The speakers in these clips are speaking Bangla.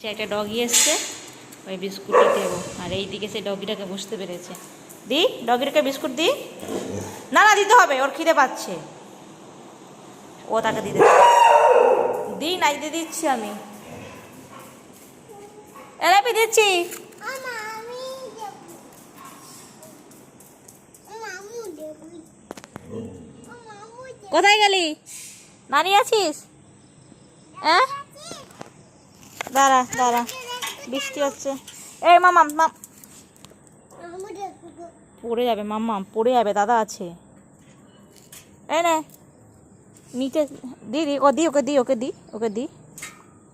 একটা ডগি এসছে, ওই বিস্কুটটা দেবো। আর এইদিকে সেই ডগিটাকে বুঝতে পেরেছে। দি ডগিটাকে বিস্কুট দি। না না দিতে হবে, ওর খিদে পাচ্ছে, ও তাকে দিতে দি। নাই দিয়ে দিচ্ছি আমি, এলাপি দিচ্ছি। কোথায় গেলি? নানি আছিস? হ্যাঁ দাঁড়া দাঁড়া, বৃষ্টি হচ্ছে। এই মামাম পড়ে যাবে, মাম্মাম পড়ে যাবে, দাদা আছে। এই নে নিচে দি দি, ও দি, ওকে দি, ওকে দি, ওকে দি,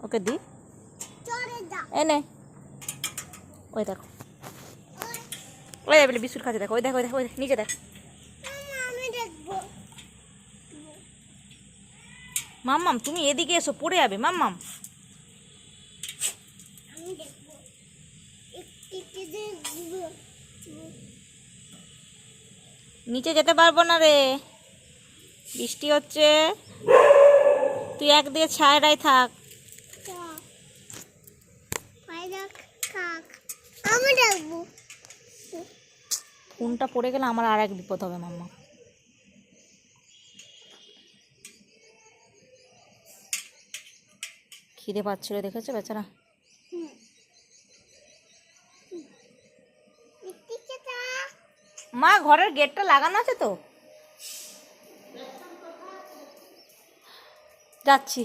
ওকে দি। এই নে, ওই দেখো, ওই যাবে বিস্কুট খাচ্ছে, দেখো, ওই দেখো, ওই দেখো, ওই নিচে দেখ। মাম্মাম তুমি এদিকে এসো, পড়ে যাবে মাম্মাম। নিচে যেতে পারবো না রে, বৃষ্টি হচ্ছে, তুই একদিকে ছায়াটাই থাক। ফোনটা পড়ে গেলে আমার আর এক বিপদ হবে মাম্মা। খিদে পাচ্ছিল দেখেছো বেচারা। মা ঘরের গেটটা লাগানো আছে তো, যাচ্ছি।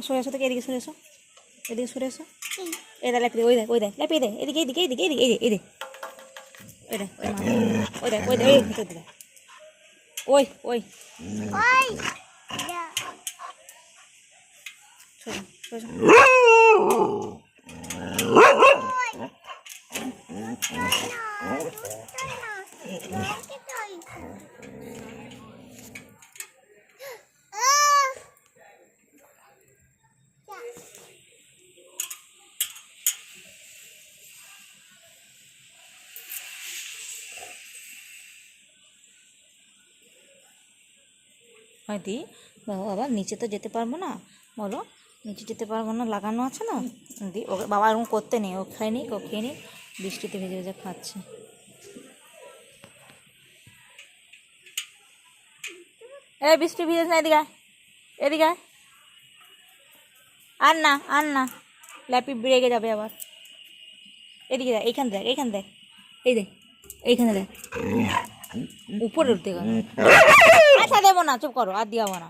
সরে এসো থেকে, এদিকে সরে এসো, এদিকে সরে এসো। এই দেখ ল্যাপি, ওই দেখ, ওই দেখ ল্যাপি, দে এদিকে, এদিকে, এদিকে, এদিকে, এই দে, ওই দেখ, ওই দেখ, ওই দেখ, ওই ভিতর দেখ, ওই ওই দি। বাবা নিচে তো যেতে পারবো না, বলো নিচে যেতে পারবো না, লাগানো আছে না। দি ওকে বাবা এরকম করতে নেই, ও খাই নি, ও খেয়ে নি, বৃষ্টিতে ভেজে ভেজে খাচ্ছে। এই বৃষ্টি ভিজেছ না, এদিকে এদিকে, আর না আর না, ল্যাপি রেগে যাবে আবার। এদিকে দেখ, এইখান দেখ, এইখান দেখ, এই দেখ, এইখানে দেখ, উপরে উঠতে গেল। আচ্ছা দেবো না, চুপ করো, আর দিয়াবো না।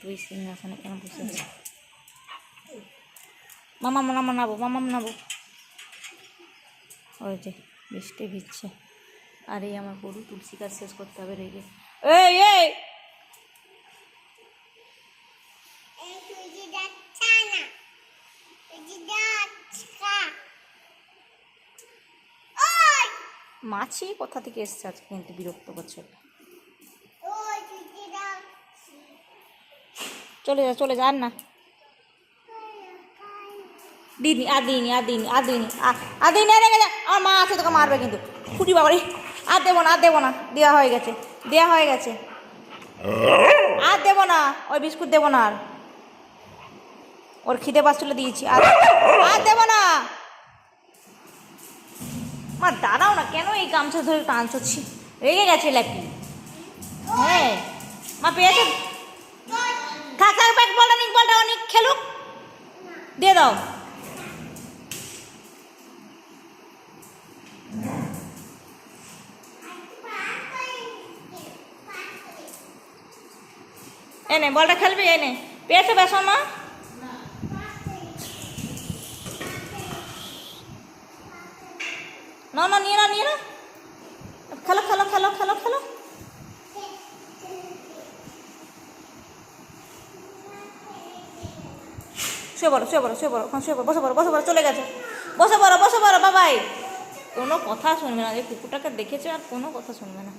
তুই সিংহাসনে কেন বসে আছিস? মামা নাবো, মামাম নাবো। ওই যে বৃষ্টি ভিজছে, আর এই আমার গরু তুলসী গাছ শেষ করতে হবে রেগে। এই এই মাছি কোথা থেকে এসছে আজকে, কিন্তু বিরক্ত করছে। চলে যা, চলে যা, আর না দিনি, আর দিইনি, আর দিইনি, আর দিইনি, আর দিইনি, রেগে যা। আমার মা আছে, তোকে মারবে কিন্তু। ফুটি বাবারি, আর দেবো না, আর দেবো না, দেওয়া হয়ে গেছে, দেওয়া হয়ে গেছে, আর দেবো না, ওই বিস্কুট দেবো না। আর ওর খিদে পাচ্ছিল দিয়েছি, আর আর দেবো না। মা দাঁড়াও না, কেন এই গামছা ধরে টানছি? রেগে গেছে ল্যাপি। হ্যাঁ মা পেয়েছে, থাক থাক, ব্যাগ বলটা নিক, বলটা অনেক খেলুক, দিয়ে দাও। এনে বলটা খেলবি, এনে পেয়েছে বেসন মা। না না, নিয়ে না, নিয়ে না, খেলো খেলো খেলো খেলো খেলো। শুয়ে পড়ো, শুয়ে পড়ো, শুয়ে পড়ো, শুয়ে পড়ো, বসে পড়ো, বসে পড়ো, চলে গেছে, বসে পড়ো, বসে পড়ো, বাবাই। কোনো কথা শুনবে না, যে কুকুরটাকে দেখেছে আর কোনো কথা শুনবে না।